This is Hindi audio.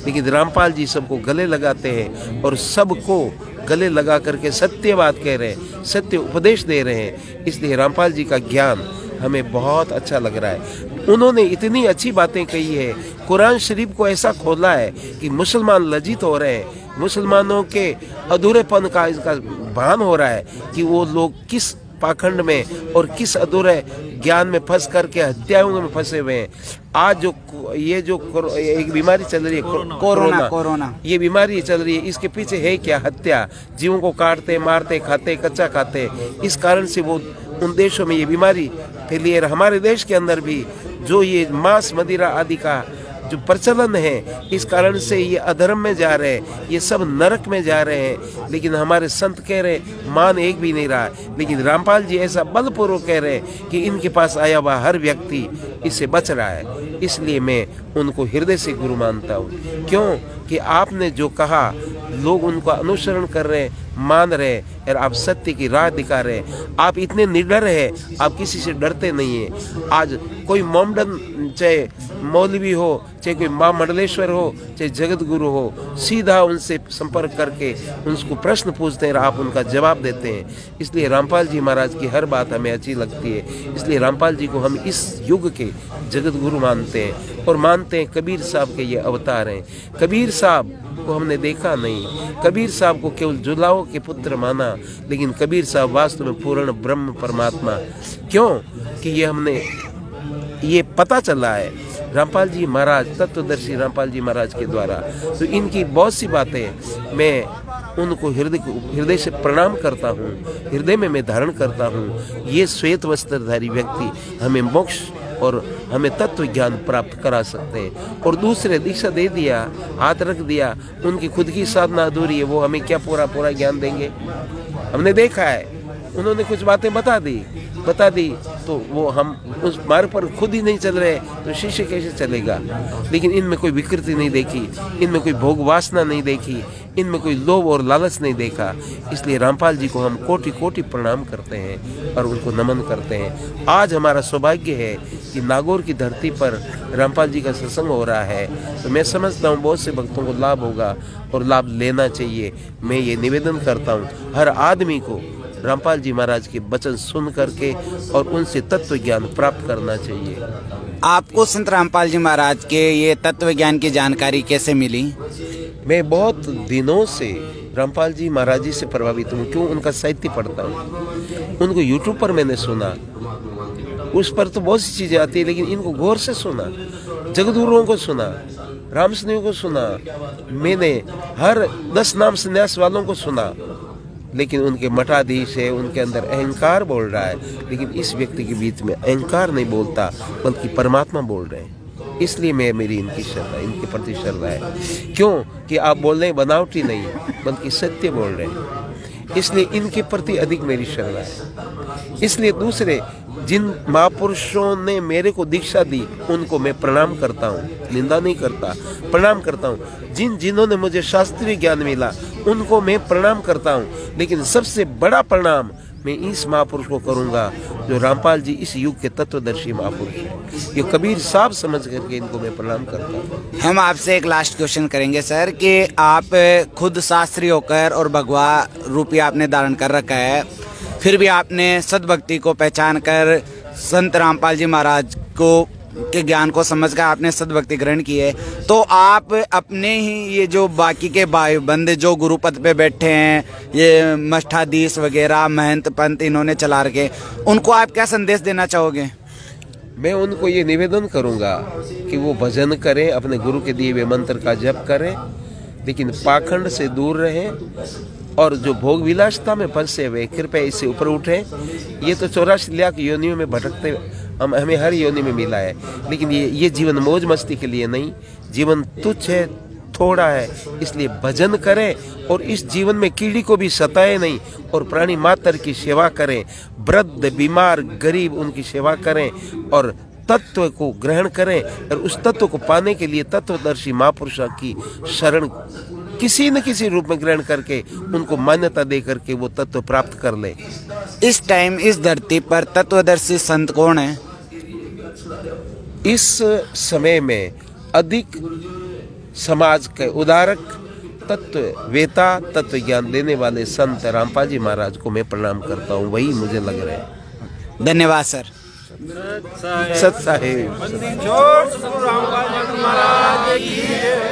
लेकिन रामपाल जी सबको गले लगाते हैं और सबको गले लगा करके सत्य बात कह रहे हैं, सत्य उपदेश दे रहे हैं। इसलिए रामपाल जी का ज्ञान हमें बहुत अच्छा लग रहा है। उन्होंने इतनी अच्छी बातें कही है, कुरान शरीफ को ऐसा खोला है कि मुसलमान लज्जित हो रहे हैं, मुसलमानों के अधूरेपन का इसका भान हो रहा है कि वो लोग किस पाखंड में और किस अधूरे ज्ञान में फंस करके हत्याओं में फंसे हुए हैं। आज जो ये जो एक बीमारी चल रही है कोरोना, ये बीमारी चल रही है, इसके पीछे है क्या? हत्या, जीवों को काटते मारते खाते कच्चा खाते। इस कारण से वो उन देशों में ये बीमारी फैली है। हमारे देश के अंदर भी जो ये मांस मदिरा आदि का जो प्रचलन है, इस कारण से ये अधर्म में जा रहे हैं, ये सब नरक में जा रहे हैं। लेकिन हमारे संत कह रहे मान एक भी नहीं रहा। लेकिन रामपाल जी ऐसा बलपूर्वक कह रहे हैं कि इनके पास आया हुआ हर व्यक्ति इससे बच रहा है। इसलिए मैं उनको हृदय से गुरु मानता हूँ। क्यों कि आपने जो कहा लोग उनका अनुसरण कर रहे हैं, मान रहे हैं और आप सत्य की राह दिखा रहे हैं। आप इतने निडर हैं, आप किसी से डरते नहीं हैं। आज कोई मोमडन, चाहे मौलवी हो, चाहे कोई माँ मंडलेश्वर हो, चाहे जगत गुरु हो, सीधा उनसे संपर्क करके उनको प्रश्न पूछते हैं और आप उनका जवाब देते हैं। इसलिए रामपाल जी महाराज की हर बात हमें अच्छी लगती है। इसलिए रामपाल जी को हम इस युग के जगत गुरु मानते हैं और मानते हैं कबीर साहब के ये अवतार हैं। कबीर साहब को हमने देखा नहीं, कबीर साहब को केवल जुलाओं के पुत्र माना, लेकिन कबीर साहब वास्तव में पूर्ण ब्रह्म परमात्मा। क्यों कि ये हमने ये पता चला है रामपाल जी महाराज, तत्वदर्शी रामपाल जी महाराज के द्वारा। तो इनकी बहुत सी बातें मैं उनको हृदय से प्रणाम करता हूँ, हृदय में मैं धारण करता हूँ। ये श्वेत वस्त्रधारी व्यक्ति हमें मोक्ष और हमें तत्व ज्ञान प्राप्त करा सकते हैं। और दूसरे दीक्षा दे दिया, हाथ रख दिया, उनकी खुद की साधना अधूरी है, वो हमें क्या पूरा ज्ञान देंगे? हमने देखा है उन्होंने कुछ बातें बता दी तो वो हम उस मार्ग पर खुद ही नहीं चल रहे तो शिष्य कैसे चलेगा? लेकिन इनमें कोई विकृति नहीं देखी, इनमें कोई भोग वासना नहीं देखी, इनमें कोई लोभ और लालच नहीं देखा। इसलिए रामपाल जी को हम कोटि कोटि प्रणाम करते हैं और उनको नमन करते हैं। आज हमारा सौभाग्य है कि नागौर की धरती पर रामपाल जी का सत्संग हो रहा है। तो मैं समझता हूँ बहुत से भक्तों को लाभ होगा और लाभ लेना चाहिए। मैं ये निवेदन करता हूँ हर आदमी को रामपाल जी महाराज के वचन सुन करके और उनसे तत्व ज्ञान प्राप्त करना चाहिए। आपको संत रामपाल जी महाराज के ये तत्व ज्ञान की जानकारी कैसे मिली? मैं बहुत दिनों से रामपाल जी महाराज जी से प्रभावित हूँ। क्यों? उनका साहित्य पढ़ता हूँ, उनको यूट्यूब पर मैंने सुना, उस पर तो बहुत सी चीजें आती है, लेकिन इनको गौर से सुना, जगदगुरुओं को सुना, रामस्नेह को सुना, मैंने हर 10 नाम संन्यास वालों को सुना। लेकिन उनके मठाधीश है, उनके अंदर अहंकार बोल रहा है, लेकिन इस व्यक्ति के बीच में अहंकार नहीं बोलता बल्कि परमात्मा बोल रहे हैं। इसलिए मेरी इनकी श्रद्धा, इनके प्रति श्रद्धा है। क्यों कि आप बोल रहे हैं बनावटी नहीं बल्कि सत्य बोल रहे हैं, इसलिए इनके प्रति अधिक मेरी श्रद्धा है। इसलिए दूसरे जिन महापुरुषों ने मेरे को दीक्षा दी उनको मैं प्रणाम करता हूँ, निंदा नहीं करता, प्रणाम करता हूँ। जिन्होंने मुझे शास्त्रीय ज्ञान मिला उनको मैं प्रणाम करता हूँ। लेकिन सबसे बड़ा प्रणाम मैं इस महापुरुष को करूँगा जो रामपाल जी इस युग के तत्वदर्शी महापुरुष हैं। ये कबीर साहब समझ करके इनको मैं प्रणाम करता हूँ। हम आपसे एक लास्ट क्वेश्चन करेंगे सर कि आप खुद शास्त्री होकर और भगवा रूपी आपने धारण कर रखा है, फिर भी आपने सद्भक्ति को पहचान कर संत रामपाल जी महाराज को के ज्ञान को समझकर आपने सद्भक्ति ग्रहण की है। तो आप अपने ही ये जो बाकी के भाई बंदे जो गुरुपद पे बैठे हैं, ये मठाधीश वगैरह महंत पंत इन्होंने चला रखे, उनको आप क्या संदेश देना चाहोगे? मैं उनको ये निवेदन करूँगा कि वो भजन करें, अपने गुरु के दिए हुए मंत्र का जप करें, लेकिन पाखंड से दूर रहें और जो भोग विलासता में फंसे हुए कृपया इससे ऊपर उठें। ये तो 84 लाख योनियों में भटकते हमें हर योनि में मिला है, लेकिन ये जीवन मौज मस्ती के लिए नहीं, जीवन तुच्छ है, थोड़ा है। इसलिए भजन करें और इस जीवन में कीड़ी को भी सताए नहीं और प्राणी मात्र की सेवा करें, वृद्ध बीमार गरीब उनकी सेवा करें और तत्व को ग्रहण करें और उस तत्व को पाने के लिए तत्वदर्शी महापुरुषों की शरण किसी न किसी रूप में ग्रहण करके उनको मान्यता दे करके वो तत्व प्राप्त कर ले। इस टाइम इस धरती पर तत्वदर्शी संत कौन है? इस समय में अधिक समाज के उदारक, तत्व वेता, तत्व ज्ञान देने वाले संत रामपाल जी महाराज को मैं प्रणाम करता हूँ। वही मुझे लग रहा है। धन्यवाद सर। सत साहेब। रामपाल जी महाराज की